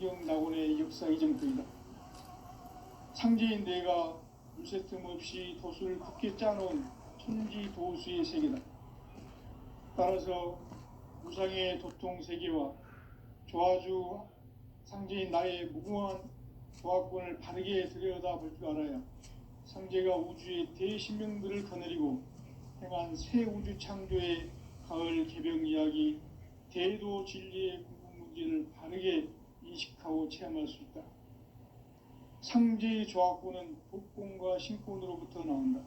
성경 낙원의 역사 이정표이다. 상제인 내가 물새 틈 없이 도수를 굳게 짜놓은 천지 도수의 세계다. 따라서 우상의 도통 세계와 조화주 상제인 나의 무궁한 조화권을 바르게 들여다볼 줄 알아야 상제가 우주의 대신명들을 거느리고 행한 새 우주 창조의 가을 개병 이야기, 대도 진리의 궁극 문제를 바르게 인식하고 체험할 수 있다. 상제의 조화권은 복권과 신권으로부터 나온다.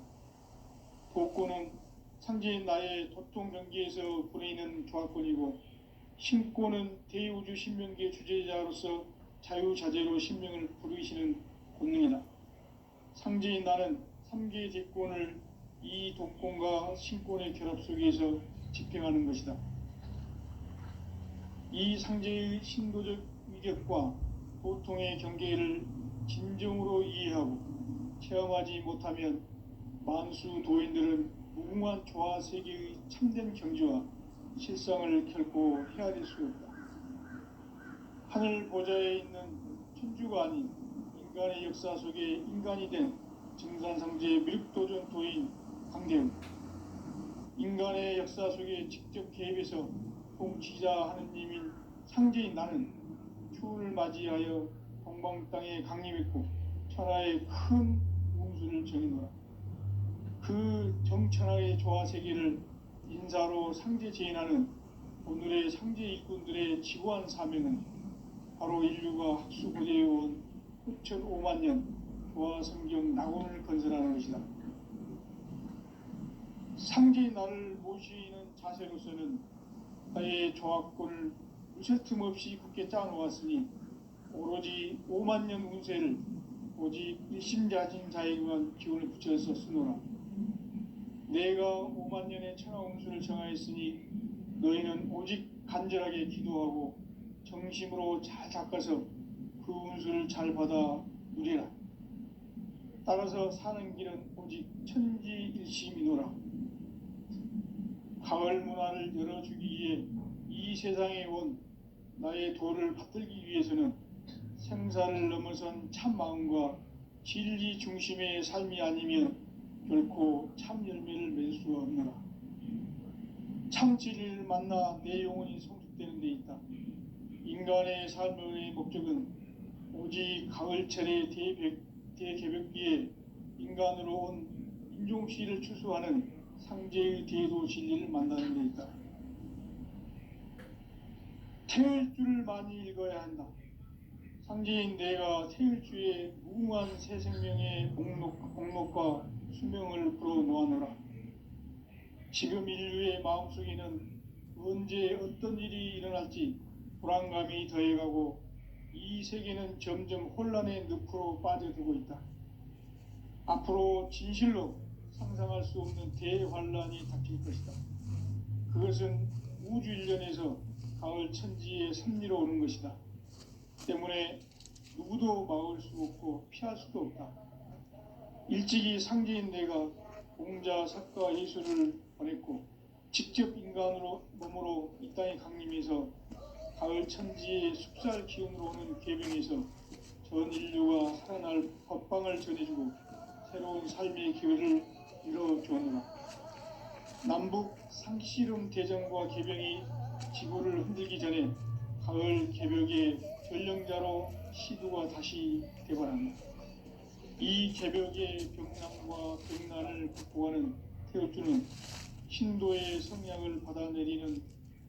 복권은 상제인 나의 도통 경계에서 보내는 조화권이고, 신권은 대우주 신명기의 주제자로서 자유자재로 신명을 부르시는 권능이다. 상제인 나는 3개의 대권을 이 도권과 신권의 결합 속에서 집행하는 것이다. 이 상제의 신도적 위력과 도통의 경계를 진정으로 이해하고 체험하지 못하면 만수 도인들은 무궁한 조화 세계의 참된 경지와 실상을 결코 헤아릴 수 없다. 하늘 보좌에 있는 천주가 아닌 인간의 역사 속에 인간이 된 증산상제의 미륵도전 도인 강대훈, 인간의 역사 속에 직접 개입해서 통치자 하느님인 상제인 나는 추운을 맞이하여 동방 땅에 강림했고 천하의 큰 운수를 정해놓아 그 정천하의 조화 세계를 인사로 상제 제인하는 오늘의 상제 일꾼들의 지구한 사명은 바로 인류가 학수고대해온 9,500만 년 조화 성경 낙원을 건설하는 것이다. 상제의 나를 모시는 자세로서는 나의 조화권을 무쇠 틈 없이 굳게 짜놓았으니 오로지 5만 년 운세를 오직 일심자진 자에게만 기운을 붙여서 쓰노라. 내가 5만 년의 천하 운수를 정하였으니 너희는 오직 간절하게 기도하고 정심으로 잘 닦아서 그 운수를 잘 받아 누리라. 따라서 사는 길은 오직 천지일심이노라. 가을 문화를 열어주기 위해 이 세상에 온 나의 도를 받들기 위해서는 생사를 넘어선 참 마음과 진리 중심의 삶이 아니면 결코 참 열매를 맺을 수 없노라. 참 진리를 만나 내 영혼이 성숙되는 데 있다. 인간의 삶의 목적은 오직 가을철의 대개벽기에 인간으로 온 인종시를 추수하는 상제의 대도 진리를 만나는 데 있다. 태을 줄을 많이 읽어야 한다. 상제인 내가 태을 주의 무궁한 새 생명의 목록과 수명을 풀어놓아노라. 지금 인류의 마음속에는 언제 어떤 일이 일어날지 불안감이 더해가고 이 세계는 점점 혼란의 늪으로 빠져들고 있다. 앞으로 진실로 상상할 수 없는 대환란이 닥칠 것이다. 그것은 우주 일련에서 가을 천지의 섭리로 오는 것이다. 때문에 누구도 막을 수 없고 피할 수도 없다. 일찍이 상제인 내가 공자, 석가, 예수를 보냈고 직접 인간으로 몸으로 이 땅에 강림해서 가을 천지의 숲살 기운으로 오는 계병에서 전 인류가 살아날 법방을 전해주고 새로운 삶의 기회를 이뤄주었노라. 남북 상씨름 대전과 개병이 지구를 흔들기 전에 가을 개벽의 전령자로 시두가 다시 되관한다. 이 개벽의 병남과 병난을 극복하는 태우주는 신도의 성향을 받아내리는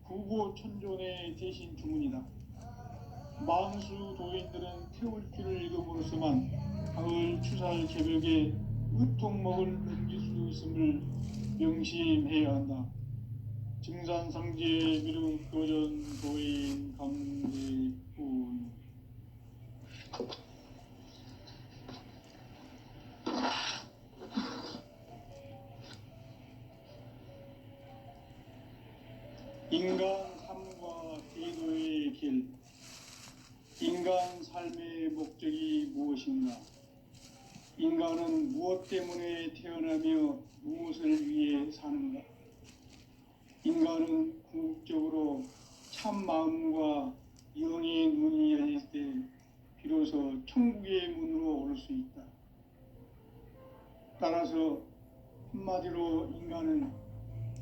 구고천존의 대신 주문이다. 만수 도인들은 태울주를 읽음으로써만 가을 추살 개벽에 으통먹을 넘길 수 있음을 명심해야 한다. 증산상제 미륵도전 도인 강대훈. 인간 삶과 대도의 길. 인간 삶의 목적이 무엇인가? 인간은 무엇 때문에 태어나며 무엇을 위해 사는가? 인간은 궁극적으로 참 마음과 영의 눈이 열릴 때 따라서 한마디로 인간은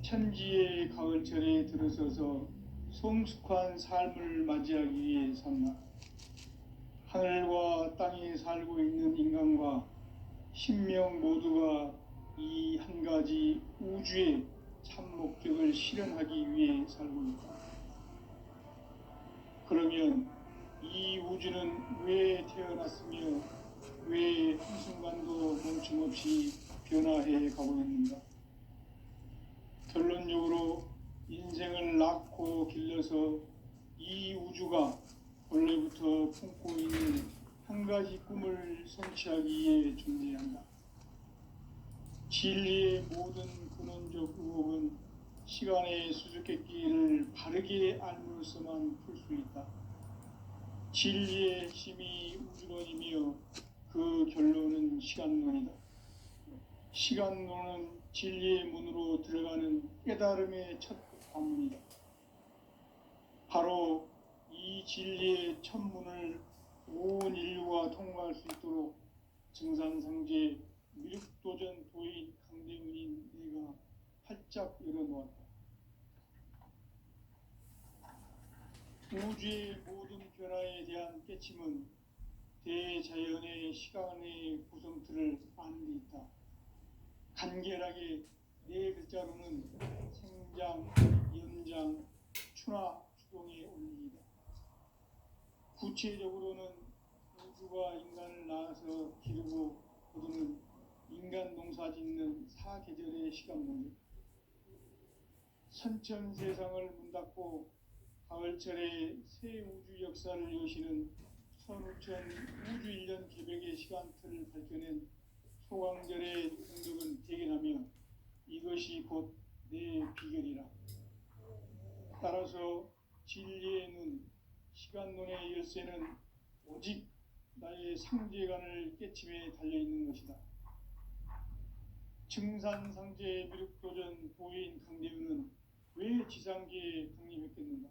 천지의 가을철에 들어서서 성숙한 삶을 맞이하기 위해 산다. 하늘과 땅에 살고 있는 인간과 신명 모두가 이 한 가지 우주의 참 목적을 실현하기 위해 살고 있다. 그러면 이 우주는 왜 태어났으며 왜 한순간도 멈춤없이 변화해 가고 있는가? 결론적으로 인생을 낳고 길러서 이 우주가 원래부터 품고 있는 한 가지 꿈을 성취하기 위해 존재한다. 진리의 모든 근원적 의혹은 시간의 수수께끼를 바르게 알므로서만 풀 수 있다. 진리의 핵심이 우주론이며 그 결론은 시간론이다. 시간론은 진리의 문으로 들어가는 깨달음의 첫 관문이다. 바로 이 진리의 첫 문을 온 인류가 통과할 수 있도록 증산상제 미륵도전 도인 강대문인 내가 활짝 열어놓았다. 우주의 모든 변화에 대한 깨침은 대자연의 시간의 구성틀을 아는 데 있다. 간결하게 네 글자로는 생장, 연장, 추나 추동의 원리이다. 구체적으로는 우주가 인간을 낳아서 기르고 거두는 인간 농사 짓는 사계절의 시간론이다. 선천 세상을 문닫고 가을철에 새 우주 역사를 여시는 선우천 우주 1년 계백의 시간틀을 밝혀낸 소강절의 공덕은 대견하며 이것이 곧 내 비결이라. 따라서 진리의 눈, 시간론의 열쇠는 오직 나의 상제관을 깨침에 달려있는 것이다. 증산상제 미륵도전 도인 강대우는 왜 지상계에 강림했겠는가?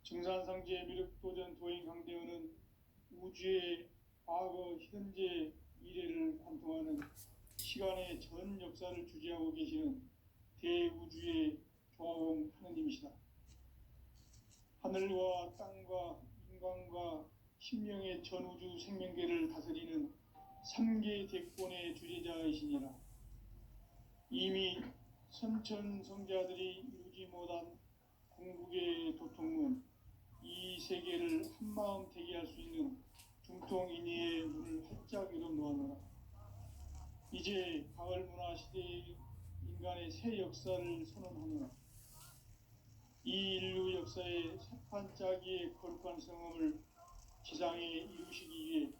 증산상제 미륵도전 도인 강대우는 우주의 과거, 현재, 미래를 관통하는 시간의 전 역사를 주재하고 계시는 대우주의 조화원 하느님이시다. 하늘과 땅과 인간과 신명의 전우주 생명계를 다스리는 3계 대권의 주재자이시니라. 이미 선천성자들이 이루지 못한 궁극의 도통은 이 세계를 한마음 되게 할 수 있는 중통인의의 문을 활짝 열어놓았노라. 이제 가을 문화 시대의 인간의 새 역사를 선언하노라. 이 인류 역사의 새판짜기의 거룩한 성험을 지상에 이루시기 위해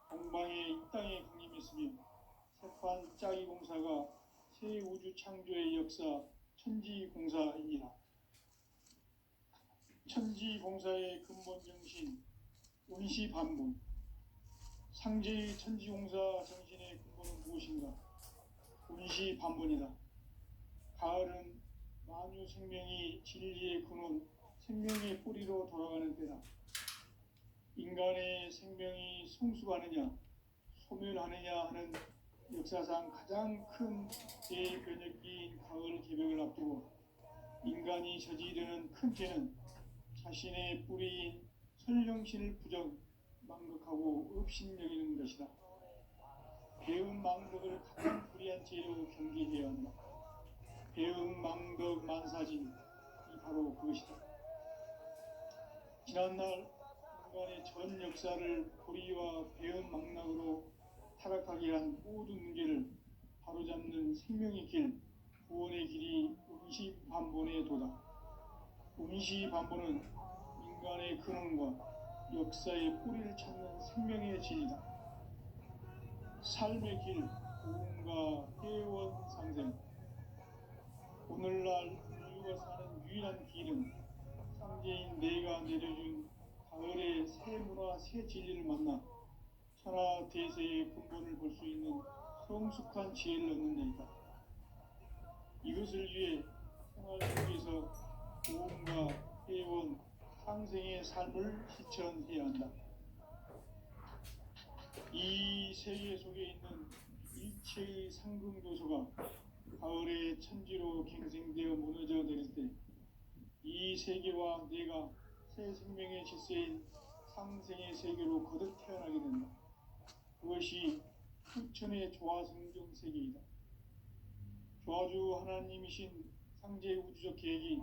동방의 이 땅에 강림했으며 새판짜기 공사가 새 우주 창조의 역사 천지공사이니라. 천지공사의 근본 정신 운시반분. 상제의 천지공사 정신의 근본은 무엇인가? 운시반분이다. 가을은 만유 생명이 진리의 근원, 생명의 뿌리로 돌아가는 때다. 인간의 생명이 성숙하느냐, 소멸하느냐 하는 역사상 가장 큰 대변혁기인 가을 개벽을 앞두고 인간이 저지르는 큰 죄는 자신의 뿌리인 설령신을 부정, 망극하고 업신여기는 것이다. 배은 망덕을 가장 불의한 죄로 경계해야 한다. 배은 망덕 만사진이 바로 그것이다. 지난날 인간의 전 역사를 불의와 배은 망락으로 타락하게 한 모든 문제를 바로잡는 생명의 길, 구원의 길이 운시반본의 도다. 운시반본은 인간의 근원과 역사의 뿌리를 찾는 생명의 진리다. 삶의 길, 고음과 회원 상생. 오늘날 인류가 사는 유일한 길은 상제인 내가 내려준 가을의 새 문화, 새 진리를 만나 천하 대세의 근본을 볼 수 있는 성숙한 지혜를 얻는 데이다. 이것을 위해 생활 속에서 고음과 회원, 상생의 삶을 실천해야 한다. 이 세계 속에 있는 일체의 상금도서가 가을의 천지로 갱생되어 무너져 내릴 때 이 세계와 내가 새 생명의 질서인 상생의 세계로 거듭 태어나게 된다. 그것이 후천의 조화성경 세계이다. 조화주 하나님이신 상제 우주적 계획이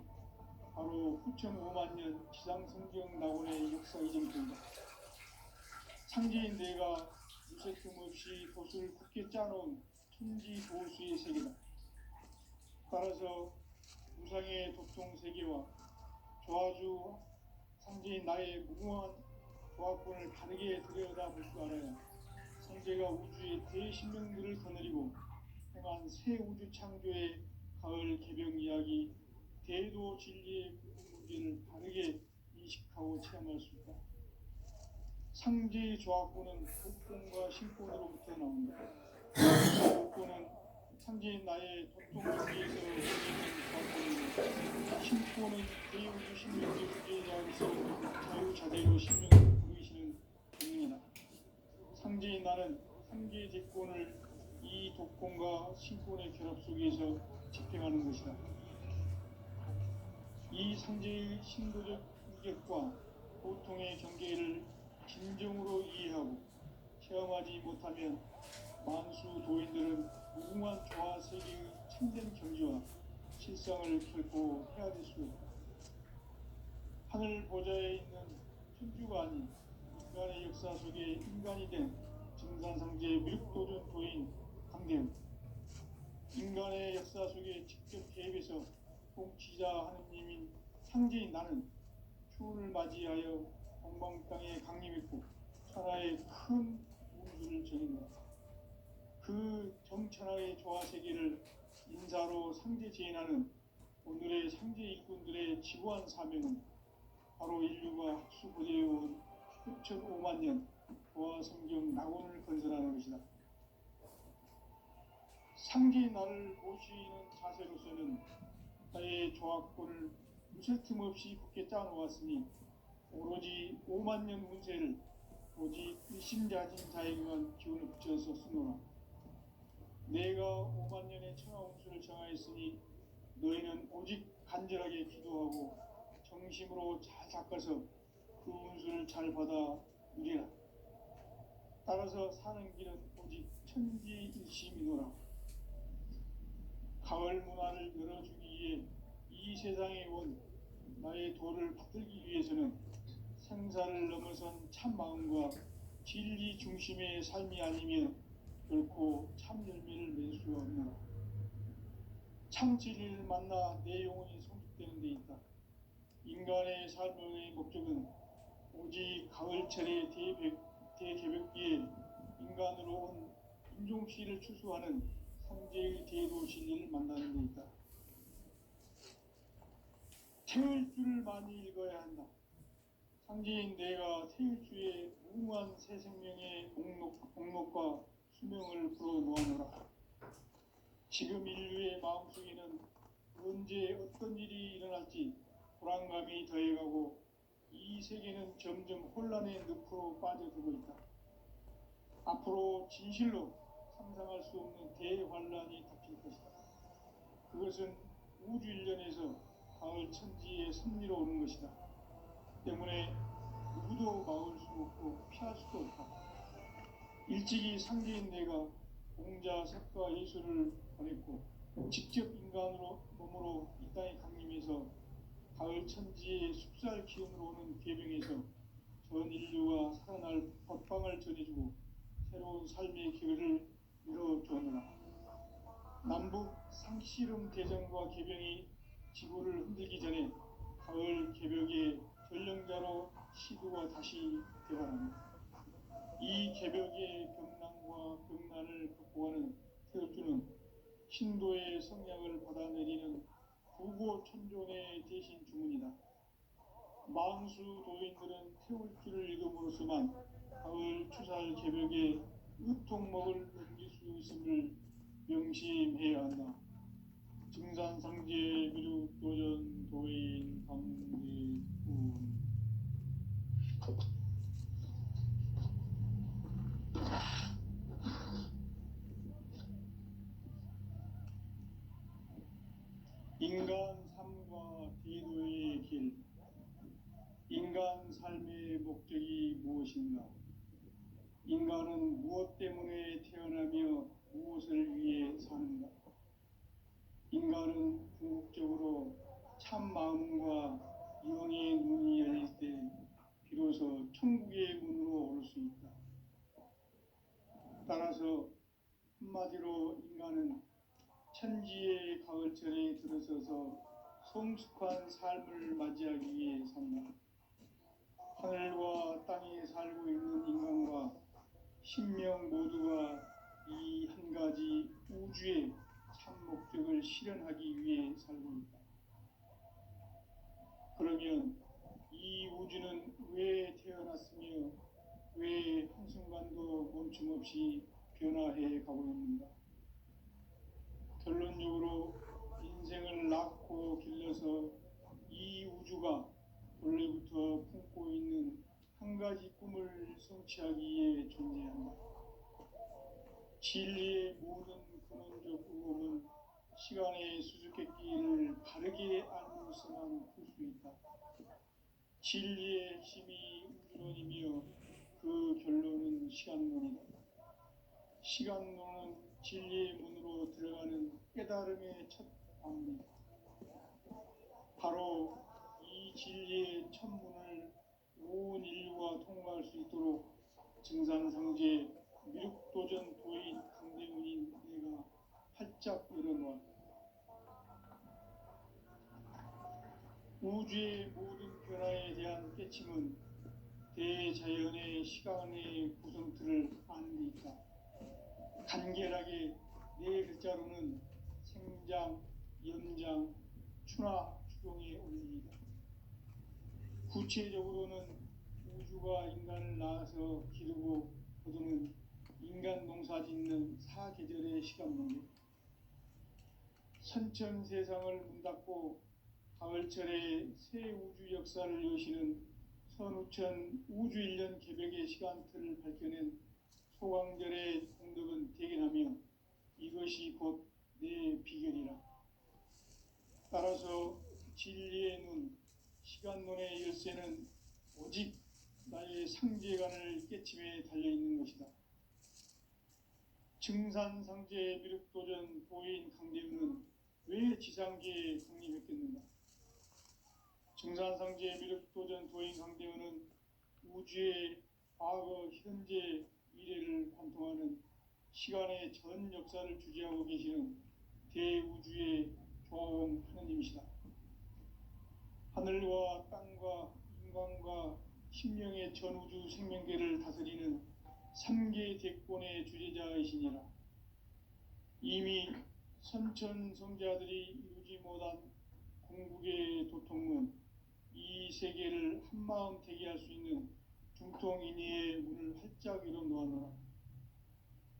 바로 후천 5만 년 지상성경 낙원의 역사 이전입니다. 상제인 내가 무쇠 틈없이 돛을 굳게 짜놓은 천지 도수의 세계다. 따라서 무상의 도통 세계와 조화주 상제인 나의 무궁한 조화권을 다르게 들여다볼 줄 알아야 상제가 우주의 대신명들을 거느리고 행한 새 우주 창조의 가을 개병 이야기, 대도 진리의 문제를 다르게 인식하고 체험할 수 있다. 상제의 조화권은 독본과 신권으로부터 나온다. 독본은 상제인 나의 도통 정리에서 생기는 조화권이고, 신권은 대우주 신명의 주제자로서 자유자재로 신명을 보이시는 본능이다. 상제인 나는 상제의 대권을 이 독권과 신권의 결합 속에서 집행하는 것이다. 이 상제의 신도적 인격과 고통의 경계를 진정으로 이해하고 체험하지 못하면 만수 도인들은 무궁한 조화 세계의 참된 경지와 실상을 결코 헤아릴 수 없다. 하늘 보좌에 있는 천주가 아닌 인간의 역사 속에 인간이 된 증산상제의 밀도전 도인 강대훈, 인간의 역사 속에 직접 개입해서 통치자 하느님인 상제인 나는 추운을 맞이하여 동방 땅에 강림했고 천하의 큰 운수를 전인다. 그 정천하의 조화 세계를 인사로 상제 제인하는 오늘의 상제 일꾼들의 지구한 사명은 바로 인류가 학수고대해온 후천 5만 년 조화 성경 낙원을 건설하는 것이다. 상제인 나를 모시는 자세로서는 나의 조화권을 무쇠 틈 없이 굳게 짜놓았으니 오로지 5만 년 운세를 오직 일심자진 자에게만 기운을 붙여서 쓰노라. 내가 5만 년의 천하 운수를 정하였으니 너희는 오직 간절하게 기도하고 정심으로 잘 닦아서 그 운수를 잘 받아 누리라. 따라서 사는 길은 오직 천지일심이노라. 가을 문화를 열어주기 위해 이 세상에 온 나의 도를 받들기 위해서는 생사를 넘어선 참 마음과 진리 중심의 삶이 아니면 결코 참 열매를 맺을 수 없노라. 참 진리를 만나 내 영혼이 성숙되는 데 있다. 인간의 삶의 목적은 오직 가을철의 대개벽기에 인간으로 온 인종씨를 추수하는 상제의 대도 진리를 만나는 데 있다. 태울 줄을 많이 읽어야 한다. 상제인 내가 태울 주의 무궁한 새 생명의 목록과 수명을 풀어놓아노라. 지금 인류의 마음속에는 언제 어떤 일이 일어날지 불안감이 더해가고 이 세계는 점점 혼란의 늪으로 빠져들고 있다. 앞으로 진실로 상상할 수 없는 대환란이 닥칠 것이다. 그것은 우주 일련에서 가을 천지의 섭리로 오는 것이다. 때문에 누구도 막을 수 없고 피할 수도 없다. 일찍이 상제인 내가 공자, 석가, 예수를 보냈고 직접 인간으로 몸으로 이 땅에 강림해서 가을 천지의 숲살 기운으로 오는 계병에서 전 인류가 살아날 법방을 전해주고 새로운 삶의 기회를 열어주었노라. 남북 상씨름 대전과 계병이 지구를 흔들기 전에 가을 개벽의 전령자로 시도가 다시 되어갑니다. 이 개벽의 병난과 병난을 극복하는 태울주는 신도의 성량을 받아내리는 구고천존의 대신 주문이다. 만수 도인들은 태울주를 읽음으로써만 가을 추살 개벽의 으통목을 넘길 수 있음을 명심해야 한다. 증산상제 미륵도전 도인 강대훈. 목적이 무엇인가? 인간은 무엇 때문에 태어나며 무엇을 위해 사는가? 인간은 궁극적으로 참 마음과 영의 문이 열릴 때 비로소 천국의 문으로 오를 수 있다. 따라서 한마디로 인간은 천지의 가을철에 들어서서 성숙한 삶을 맞이하기 위해 산다. 하늘과 땅에 살고 있는 인간과 신명 모두가 이 한 가지 우주의 참 목적을 실현하기 위해 살고 있다. 그러면 이 우주는 왜 태어났으며 왜 한순간도 멈춤없이 변화해 가고 있는가? 결론적으로 인생을 낳고 길러서 이 우주가 원래부터 품고 있는 한 가지 꿈을 성취하기 위해 존재한다. 진리의 모든 근원적 의혹은 시간의 수수께끼를 바르게 알고서만 풀 수 있다. 진리의 핵심이 우주론이며 그 결론은 시간론이다. 시간론은 진리의 문으로 들어가는 깨달음의 첫 방문이다. 바로 이 진리의 첫 문을 온 인류가 통과할 수 있도록 증산상제 미륵도전 도인 강대문인 내가 활짝 열어놓았다. 우주의 모든 변화에 대한 깨침은 대자연의 시간의 구성틀을 아는 데 있다. 간결하게 네 글자로는 생장, 연장, 추나 추동의 원리이다. 구체적으로는 우주가 인간을 낳아서 기르고 거두는 인간 농사 짓는 사계절의 시간론이다. 선천 세상을 문 닫고 가을철에 새 우주 역사를 여시는 선우천 우주 1년 개벽의 시간틀을 밝혀낸 소강절의 공덕은 대견하며 이것이 곧 내 비결이라. 따라서 진리의 눈, 시간론의 열쇠는 오직 나의 상제관을 깨침에 달려있는 것이다. 증산상제 미륵도전 도인 강대우는 왜 지상계에 강림했겠는가? 증산상제 미륵도전 도인 강대우는 우주의 과거, 현재, 미래를 관통하는 시간의 전 역사를 주재하고 계시는 대우주의 조화원 하느님이시다. 하늘과 땅과 인간과 신명의 전우주 생명계를 다스리는 3계 대권의 주재자이시니라. 이미 선천성자들이 이루지 못한 궁극의 도통은 이 세계를 한마음 되게 할 수 있는 중통인의의 문을 활짝 열어놓았노라.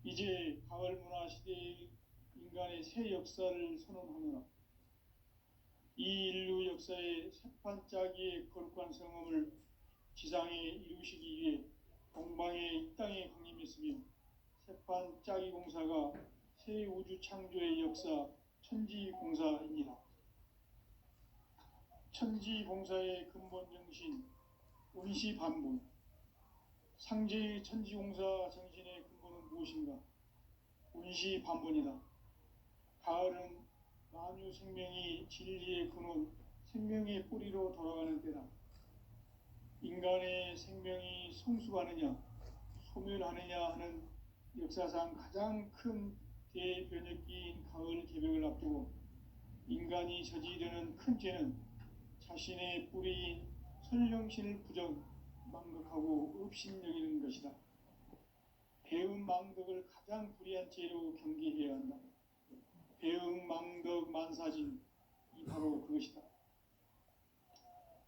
이제 가을 문화 시대의 인간의 새 역사를 선언하노라. 이 인류 역사의 새판짜기의 거룩한 성험을 지상에 이루시기 위해 동방의 이 땅에 강림했으며 새판짜기 공사가 새 우주 창조의 역사 천지공사이니라. 천지공사의 근본 정신 운시반본. 상제의 천지공사 정신의 근본은 무엇인가? 운시반본이다. 가을은 만유 생명이 진리의 근원, 생명의 뿌리로 돌아가는 때다. 인간의 생명이 성숙하느냐, 소멸하느냐 하는 역사상 가장 큰 대변혁기인 가을 개벽을 앞두고 인간이 저지르는 큰 죄는 자신의 뿌리인 선령신을 부정, 망각하고 업신여기는 것이다. 배은 망덕을 가장 불의한 죄로 경계해야 한다. 배응 망덕 만사진, 이 바로 그것이다.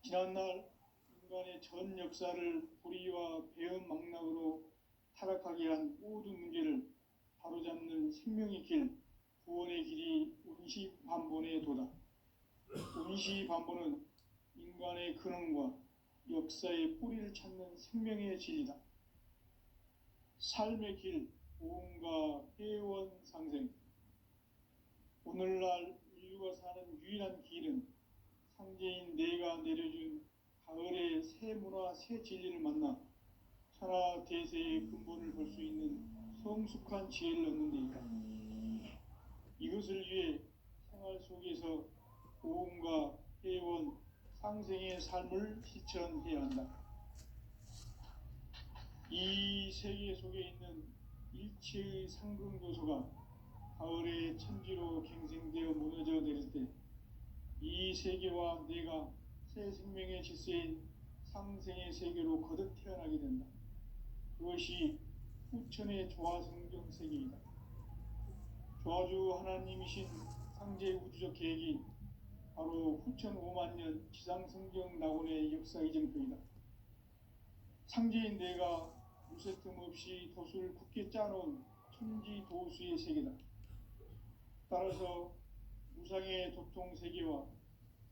지난날 인간의 전 역사를 불의와 배응 망락으로 타락하게 한 모든 문제를 바로잡는 생명의 길, 구원의 길이 운시반본의 도다. 운시반본은 인간의 근원과 역사의 뿌리를 찾는 생명의 진리다. 삶의 길, 보험과 회원 상생. 오늘날 인류가 사는 유일한 길은 상제인 내가 내려준 가을의 새 문화, 새 진리를 만나 천하 대세의 근본을 볼 수 있는 성숙한 지혜를 얻는 데 있다. 이것을 위해 생활 속에서 고음과 회원, 상생의 삶을 실천해야 한다. 이 세계 속에 있는 일체의 상승교소가 가을의 천지로 갱생되어 무너져 내릴 때 이 세계와 내가 새 생명의 질서인 상생의 세계로 거듭 태어나게 된다. 그것이 후천의 조화성경 세계이다. 조화주 하나님이신 상제 우주적 계획이 바로 후천 5만 년 지상성경 낙원의 역사 이정표이다. 상제인 내가 무쇠 틈 없이 도수를 굳게 짜놓은 천지 도수의 세계다. 따라서 무상의 도통 세계와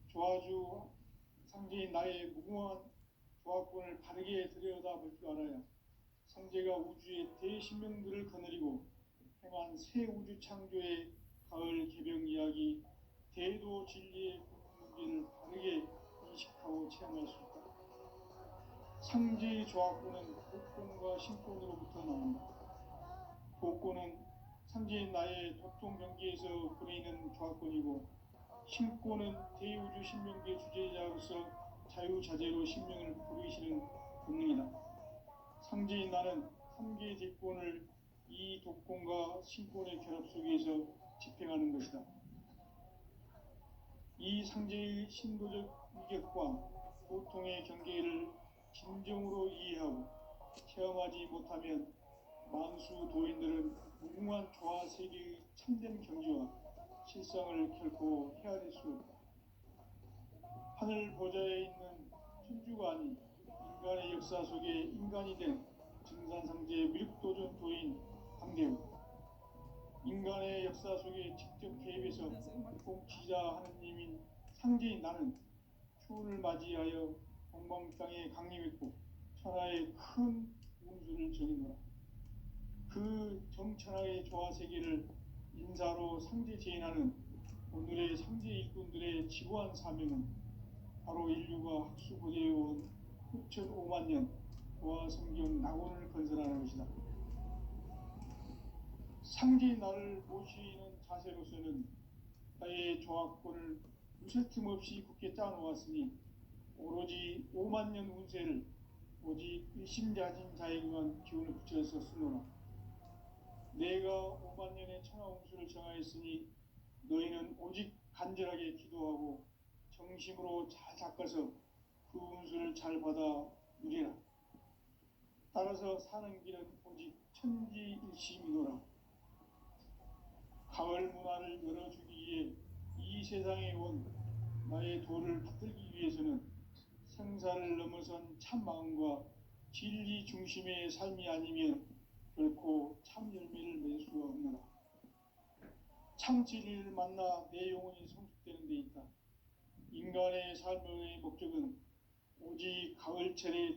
조화주 상제인 나의 무궁한 조화권을 바르게 들여다볼 줄 알아야 상제가 우주의 대신명들을 거느리고 행한 새 우주 창조의 가을 개병 이야기, 대도 진리의 궁극기를 바르게 인식하고 체험할 수 있다. 상제의 조화권은 복권과 신권으로부터 나온다. 복권은 상제인 나의 도통 경계에서 보내는 조화권이고, 신권은 대우주 신명계 주제자로서 자유자재로 신명을 부르시는 본능이다. 상제인 나는 3개의 대권을 이 독권과 신권의 결합 속에서 집행하는 것이다. 이 상제의 신도적 위격과 보통의 경계를 진정으로 이해하고 체험하지 못하면 만수 도인들은 무궁한 조화 세계의 참된 경지와 실상을 결코 헤아릴 수 없다. 하늘 보좌에 있는 천주가 아닌 인간의 역사 속에 인간이 된 증산상제의 미륵도전 도인 강대우, 인간의 역사 속에 직접 개입해서 공치자 하느님인 상제인 나는 추운을 맞이하여 동방 땅에 강림했고 천하의 큰 운수를 전이노라. 그 정천하의 조화 세계를 인사로 상제 제인하는 오늘의 상제 일꾼들의 지고한 사명은 바로 인류가 학수고대해온 후천 5만 년 조화 성경 낙원을 건설하는 것이다. 상제인 나를 모시는 자세로서는 나의 조화권을 무쇠 틈 없이 굳게 짜놓았으니 오로지 5만 년 운세를 오직 일심자진 자에게만 기운을 붙여서 쓰노라. 내가 5만 년의 천하 운수를 정하였으니 너희는 오직 간절하게 기도하고 정심으로 잘 닦아서 그 운수를 잘 받아 누리라. 따라서 사는 길은 오직 천지일심이노라. 가을 문화를 열어주기 위해 이 세상에 온 나의 도를 받들기 위해서는 생사를 넘어선 참 마음과 진리 중심의 삶이 아니면 결코 참 열매를 맺을 수가 없노라. 참 진리를 만나 내 영혼이 성숙되는 데 있다. 인간의 삶의 목적은 오직 가을철의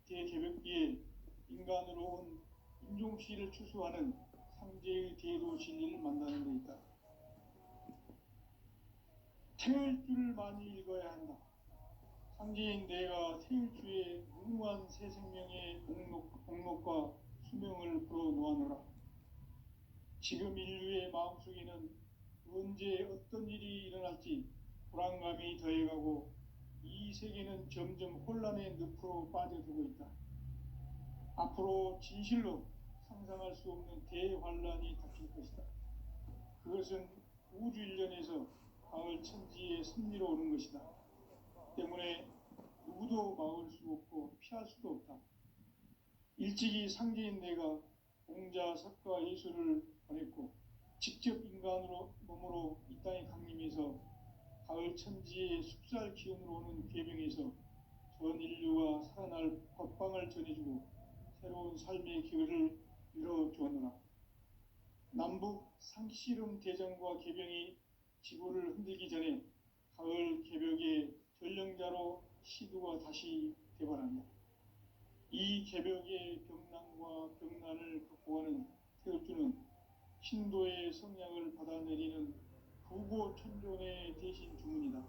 대개벽기에 인간으로 온 인종씨를 추수하는 상제의 대도 진리를 만나는 데 있다. 태일주를 많이 읽어야 한다. 상제인 내가 태일주의 무궁한 새 생명의 목록과 수명을 풀어놓아노라. 지금 인류의 마음속에는 언제 어떤 일이 일어날지 불안감이 더해가고 이 세계는 점점 혼란의 늪으로 빠져들고 있다. 앞으로 진실로 상상할 수 없는 대환란이 닥칠 것이다. 그것은 우주 일련에서 가을 천지의 섭리로 오는 것이다. 때문에 누구도 막을 수 없고 피할 수도 없다. 일찍이 상제인 내가 공자, 석가, 예수를 보냈고 직접 인간으로 몸으로 이 땅에 강림해서 가을 천지의 숙살 기운으로 오는 궤병에서 전 인류가 살아날 법방을 전해주고 새로운 삶의 기회를 열어주었노라. 남북 상씨름 대전과 개병이 지구를 흔들기 전에 가을 개벽의 전령자로 시두가 다시 대발한다. 이 개벽의 병난과 병난을 극복하는 태극주는 신도의 성량을 받아내리는 부고 천존의 대신 주문이다.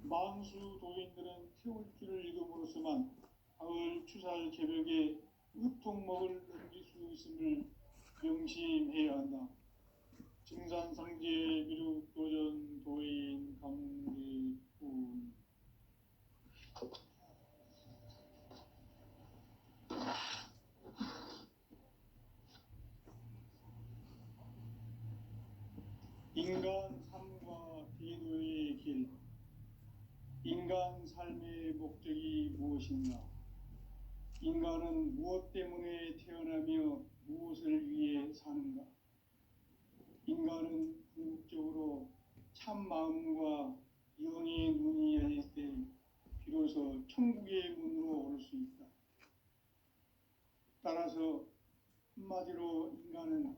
망수 도인들은 태울 줄을 읽음으로써만 가을 추살 개벽에 으통먹을 넘길 수 있음을 명심해야 한다. 증산상제 미륵 도전 도인 강대군. 인간 삶과 대도의 길. 인간 삶의 목적이 무엇인가? 인간은 무엇 때문에 태어나며 무엇을 위해 사는가? 인간은 궁극적으로 참 마음과 영의 눈이 열릴 때 비로소 천국의 문으로 올 수 있다. 따라서 한마디로 인간은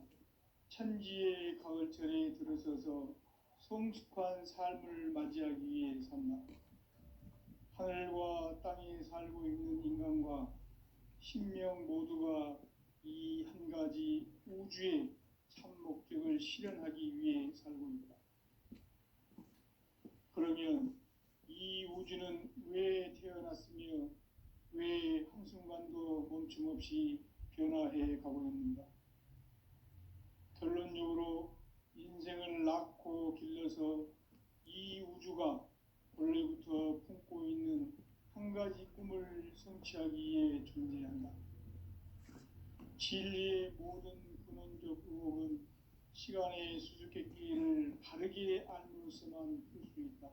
천지의 가을철에 들어서서 성숙한 삶을 맞이하기 위해 산다. 하늘과 땅에 살고 있는 인간과 신명 모두가 이 한 가지 우주의 참 목적을 실현하기 위해 살고 있다. 그러면 이 우주는 왜 태어났으며 왜 한순간도 멈춤 없이 변화해 가고 있는가? 결론적으로 인생을 낳고 길러서 이 우주가 본래부터 품고 있는 한 가지 꿈을 성취하기 위해 존재한다. 진리의 모든 근원적 의혹은 시간의 수수께끼를 바르게 알므로써만 풀 수 있다.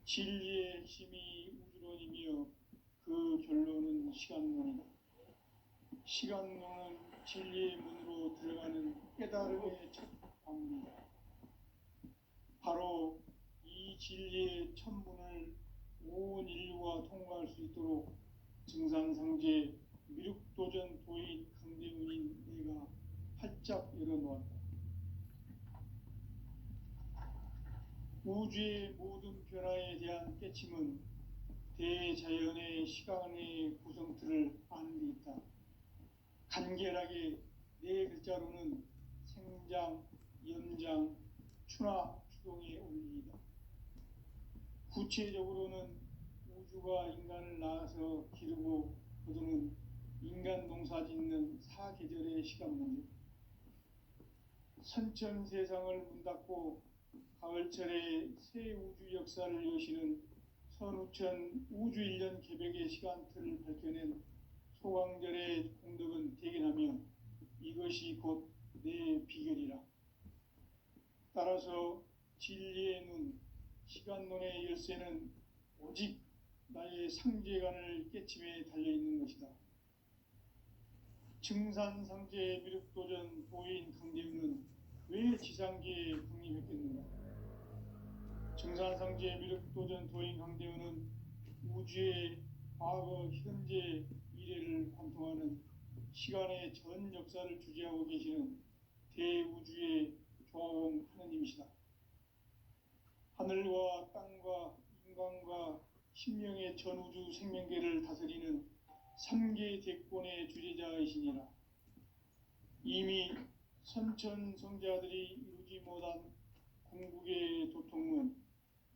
진리의 핵심이 우주론이며 그 결론은 시간론이다. 시간론은 진리의 문으로 들어가는 깨달음의 첫 방문이다. 바로 이 진리의 첫 문을 온 인류가 통과할 수 있도록 증산상제 미륵도전 도인 강대훈인 내가 활짝 열어놓았다. 우주의 모든 변화에 대한 깨침은 대자연의 시간의 구성틀을 아는 데 있다. 간결하게 네 글자로는 생장, 연장, 추나 추동의 원리이다. 구체적으로는 우주가 인간을 낳아서 기르고 거두는 인간 농사 짓는 사계절의 시간 문제. 선천 세상을 문 닫고 가을철에 새 우주 역사를 여시는 선우천 우주 1년 개벽의 시간틀을 밝혀낸 소강절의 공덕은 대견하며 이것이 곧 내 비결이라. 따라서 진리의 눈, 시간론의 열쇠는 오직 나의 상제관을 깨침에 달려있는 것이다. 증산상제 미륵도전 도인 강대훈은 왜 지상계에 강림했겠는가? 증산상제 미륵도전 도인 강대훈은 우주의 과거, 현재, 미래를 관통하는 시간의 전 역사를 주재하고 계시는 대우주의 조화공 하느님이시다. 하늘과 땅과 인간과 신명의 전우주 생명계를 다스리는 3계 대권의 주재자이시니라. 이미 선천성자들이 이루지 못한 궁극의 도통은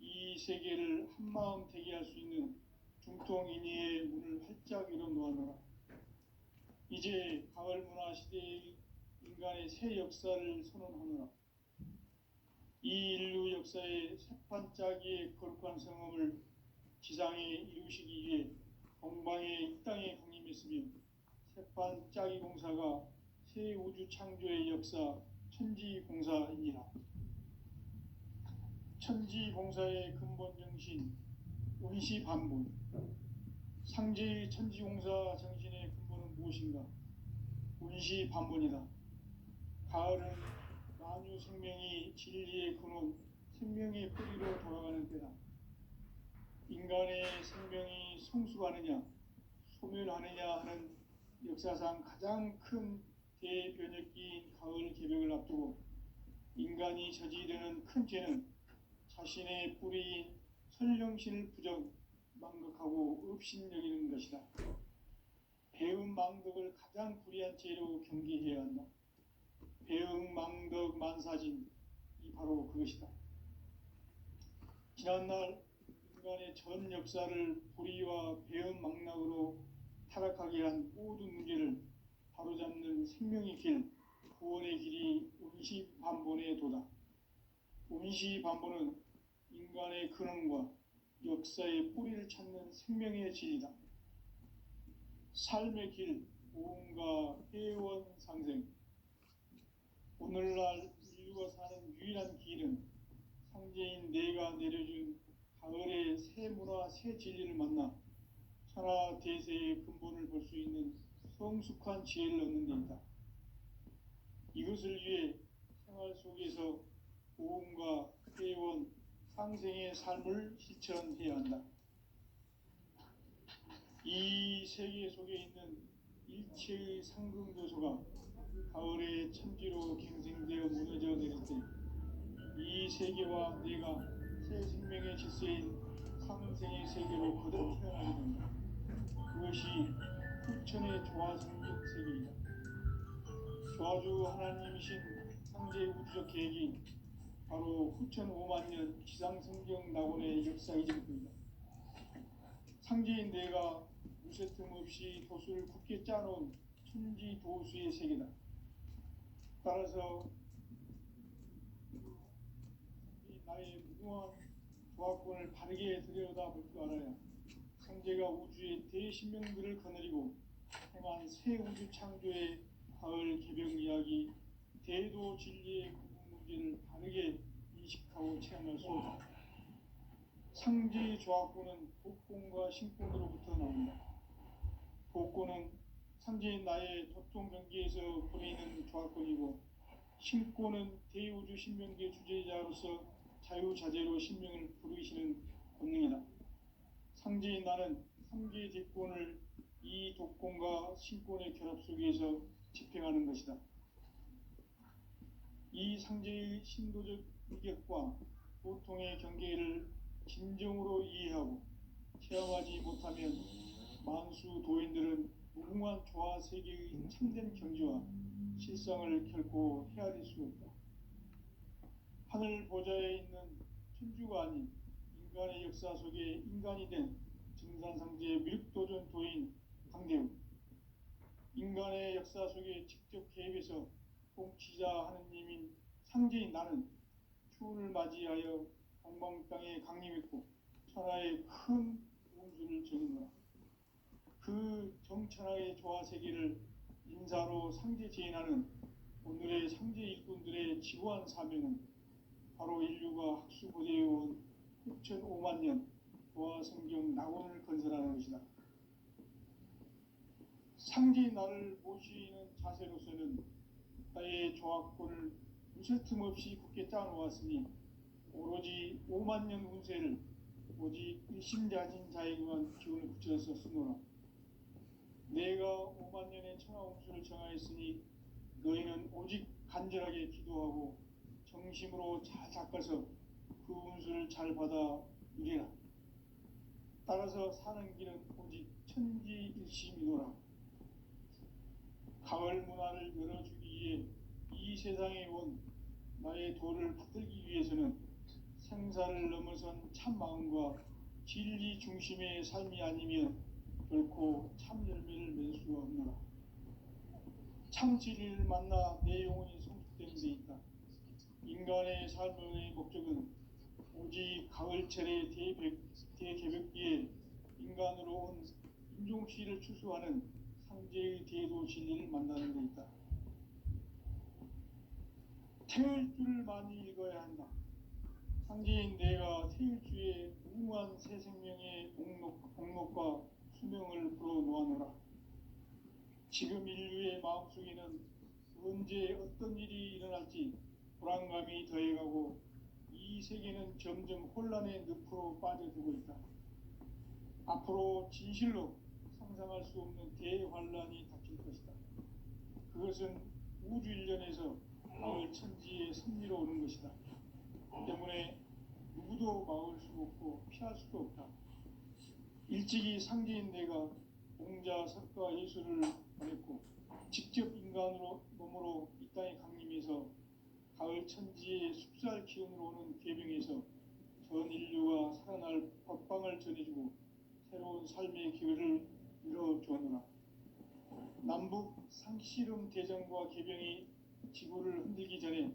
이 세계를 한마음 되게 할 수 있는 중통인의의 문을 활짝 열어놓아노라. 이제 가을 문화 시대의 인간의 새 역사를 선언하노라. 이 인류 역사의 새판짜기의 거룩한 성험을 지상에 이루시기 위해 동방의 이 땅에 강림했으며 새판짜기 공사가 새 우주 창조의 역사 천지공사이니라. 천지공사의 근본 정신 운시반본. 상제의 천지공사 정신의 근본은 무엇인가? 운시반본이다. 가을은 만유 생명이 진리의 근원, 생명의 뿌리로 돌아가는 때다. 인간의 생명이 성숙하느냐, 소멸하느냐 하는 역사상 가장 큰 대변혁기인 가을 개벽을 앞두고 인간이 저지르는 큰 죄는 자신의 뿌리인 설령신을 부정, 망각하고 업신여기는 것이다. 배음 망덕을 가장 불의한 죄로 경계해야 한다. 배음 망덕 만사진, 이 바로 그것이다. 지난날 인간의 전 역사를 불의와 배은망락으로 타락하게 한 모든 문제를 바로잡는 생명의 길, 구원의 길이 운시반본에 도다. 운시반본은 인간의 근원과 역사의 뿌리를 찾는 생명의 진리다. 삶의 길, 보험과 회원 상생. 오늘날 인류가 사는 유일한 길은 상제인 내가 내려준 가을의 새 문화, 새 진리를 만나 천하 대세의 근본을 볼 수 있는 성숙한 지혜를 얻는 데이다. 이것을 위해 생활 속에서 보험과 회원, 상생의 삶을 실천해야 한다. 이 세계 속에 있는 일체의 상승조소가 가을의 천지로 갱생되어 무너져 내릴 때 이 세계와 내가 새 생명의 질서인 상생의 세계로 거듭 태어나게 된다. 그것이 후천의 조화성경 세계이다. 조화주 하나님이신 상제 우주적 계획이 바로 후천 5만 년 지상성경 낙원의 역사이실 겁니다. 상제인 내가 무쇠틈 없이 도수를 굳게 짜놓은 천지 도수의 세계다. 따라서 나의 무궁한 조합권을 바르게 들여다볼 줄 알아야 상제가 우주의 대신명들을 거느리고 행한 새 우주 창조의 가을 개벽 이야기, 대도 진리의 구분 문제를 바르게 인식하고 체험할 수 있다. 상제의 조합권은 복권과 신권으로부터 나온다. 복권은 상제인 나의 도통 경계에서 보내는 조합권이고, 신권은 대우주 신명계 주제자로서 자유자재로 신명을 부르시는 권능이다. 상제인 나는 3개 대권을 이 독권과 신권의 결합 속에서 집행하는 것이다. 이 상제의 신도적 위격과 보통의 경계를 진정으로 이해하고 체험하지 못하면 만수 도인들은 무궁한 조화 세계의 참된 경지와 실상을 결코 헤아릴 수 없다. 하늘 보좌에 있는 천주가 아닌 인간의 역사 속에 인간이 된 증산상제의 미륵도전 도인 강대우, 인간의 역사 속에 직접 개입해서 통치자 하느님인 상제인 나는 추운을 맞이하여 동방 땅에 강림했고 천하의 큰 운수를 전했노라. 그 정천하의 조화 세계를 인사로 상제 제인하는 오늘의 상제 일꾼들의 지구한 사명은 바로 인류가 학수고대해온 6,5만 년 조화 성경 낙원을 건설하는 것이다. 상제의 나를 모시는 자세로서는 나의 조합권을 무쇠 틈 없이 굳게 짜놓았으니 오로지 5만 년 운세를 오직 일심자진 자에게만 기운을 붙여서 쓰노라. 내가 5만 년의 천하 운수를 정하였으니 너희는 오직 간절하게 기도하고 정심으로 잘 닦아서 그 운수를 잘 받아 누리라. 따라서 사는 길은 오직 천지일심이노라. 가을 문화를 열어주기 위해 이 세상에 온 나의 도를 받들기 위해서는 생사를 넘어선 참 마음과 진리 중심의 삶이 아니면 결코 참 열매를 맺을 수가 없노라. 참 진리를 만나 내 영혼이 성숙되는 데 있다. 인간의 삶의 목적은 오직 가을철의 대개벽기에 인간으로 온 인종시를 추수하는 상제의 대도 진리를 만나는 데 있다. 태을 줄을 많이 읽어야 한다. 상제인 내가 태일주의 무궁한 새 생명의 복록과 수명을 불어놓아노라. 지금 인류의 마음속에는 언제 어떤 일이 일어날지 불안감이 더해가고 이 세계는 점점 혼란의 늪으로 빠져들고 있다. 앞으로 진실로 상상할 수 없는 대환란이 닥칠 것이다. 그것은 우주 일련에서 가을 천지의 섭리로 오는 것이다. 때문에 누구도 막을 수 없고 피할 수도 없다. 일찍이 상제인 내가 공자, 석가, 예수를 보냈고 직접 인간으로 몸으로 이 땅에 강림해서 가을 천지의 숲살 기운으로 오는 계병에서 전 인류가 살아날 법방을 전해주고 새로운 삶의 기회를 열어주었노라. 남북 상씨름 대전과 개병이 지구를 흔들기 전에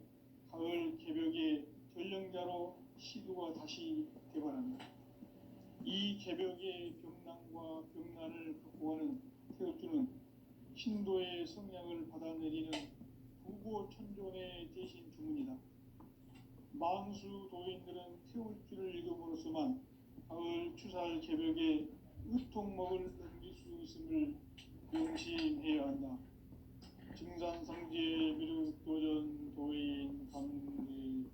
가을 개벽의 전령자로 시두가 다시 되관합니다. 이 개벽의 병난과 병난을 극복하는 태극주는 신도의 성량을 받아내리는 부고천존의 대신 주문이다. 만수 도인들은 태울주를 읽음으로써만 가을 추살 개벽에 의통목을 넘길 수 있음을 명심해야 한다. 증산상제 미륵도전 도인 강대훈.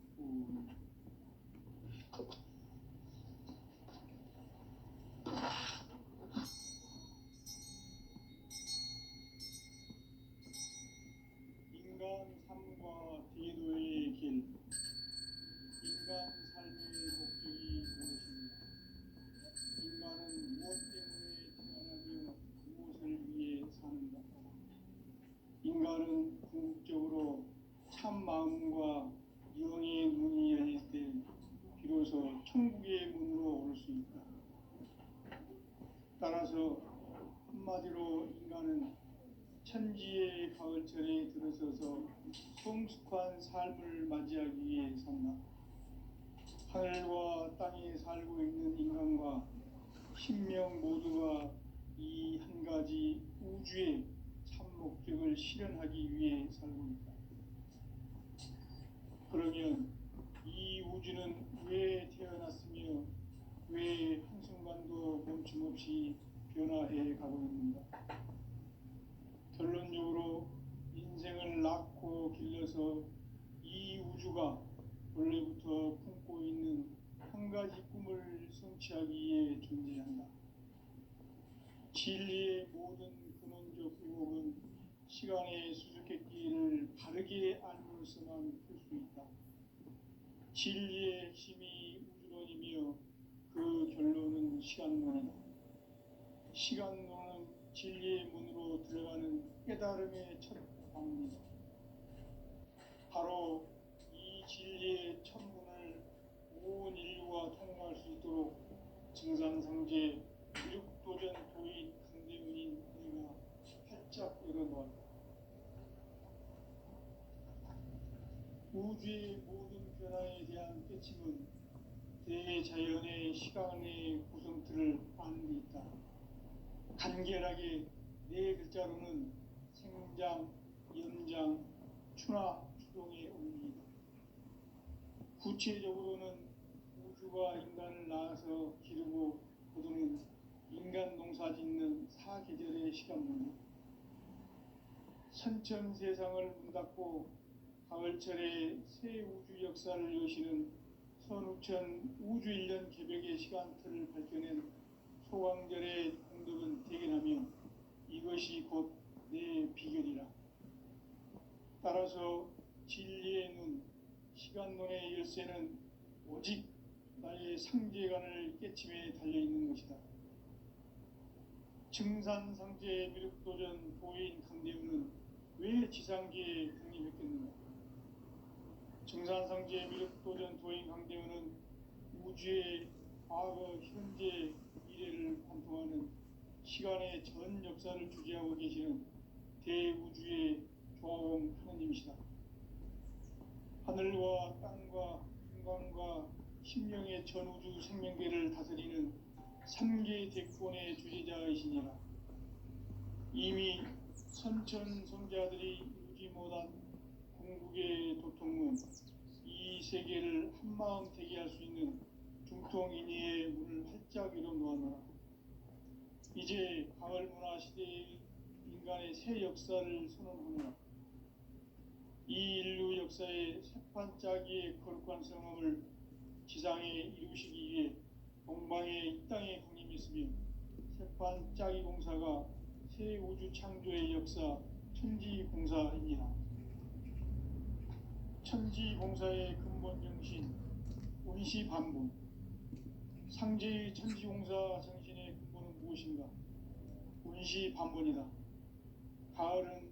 인간 삶과 대도의 길. 인간 삶의 목적이 무엇입니까? 인간은 무엇 때문에 태어나며 무엇을 위해 사는가? 인간은 궁극적으로 참 마음과 영의 문이 열릴 때 비로소 천국의 문으로 올 수 있다. 따라서 한마디로 인간은 천지의 가을철에 들어서서 성숙한 삶을 맞이하기 위해 산다. 하늘과 땅에 살고 있는 인간과 신명 모두가 이 한 가지 우주의 참 목적을 실현하기 위해 살고 있다. 그러면 이 우주는 왜 태어났으며 왜 한순간도 멈춤없이 변화해 가고 있는가? 결론적으로 인생을 낳고 길러서 이 우주가 원래부터 품고 있는 한 가지 꿈을 성취하기 위해 존재한다. 진리의 모든 근원적 의혹은 시간의 수수께끼를 바르게 알므로써만 풀 수 있다. 진리의 핵심이 우주론이며 그 결론은 시간론이다. 시간론은 진리의 문으로 들어가는 깨달음의 첫 방문이다. 바로 이 진리의 첫 문을 온 인류가 통과할 수 있도록 증산상제 미륵도전 도인 강대훈인 우리가 활짝 열어놓았다. 우주의 모든 변화에 대한 깨침은 대자연의 시간의 구성틀을 아는 데 있다. 간결하게 네 글자로는 생장, 연장, 추나 추동의 원리이다. 구체적으로는 우주가 인간을 낳아서 기르고 거두는 인간 농사 짓는 사계절의 시간문이다. 선천 세상을 문 닫고 가을철에 새 우주 역사를 여시는 선우천 우주 1년 개벽의 시간틀을 밝혀낸 소강절의 공덕은 대견하며 이것이 곧 내 비결이라. 따라서 진리의 눈, 시간론의 열쇠는 오직 나의 상제관을 깨침에 달려있는 것이다. 증산상제 미륵도전 도인 강대훈은 왜 지상계에 독립했겠는가? 증산상제 미륵도전 도인 강대훈은 우주의 과거, 현재, 미래를 관통하는 시간의 전 역사를 주재하고 계시는 대우주의 조화원 하느님이시다. 하늘과 땅과 인간과 신명의 전우주 생명계를 다스리는 3계 대권의 주재자이시니라. 이미 선천성자들이 이루지 못한 궁극의 도통문, 이 세계를 한마음 되게 할 수 있는 중통인의의 문을 활짝 열어놓았노라. 이제 가을문화 시대의 인간의 새 역사를 선언하노라. 이 인류 역사의 새판짜기의 거룩한 성함을 지상에 이루시기 위해 동방에 이 땅에 강림했으며 새판짜기 공사가 새 우주 창조의 역사 천지공사입니다. 천지공사의 근본 정신 운시반분. 상제의 천지공사 정신의 근본은 무엇인가? 운시반분이다. 가을은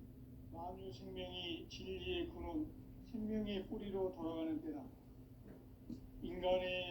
만유 생명이 진리의 근원, 생명의 뿌리로 돌아가는 때다. 인간의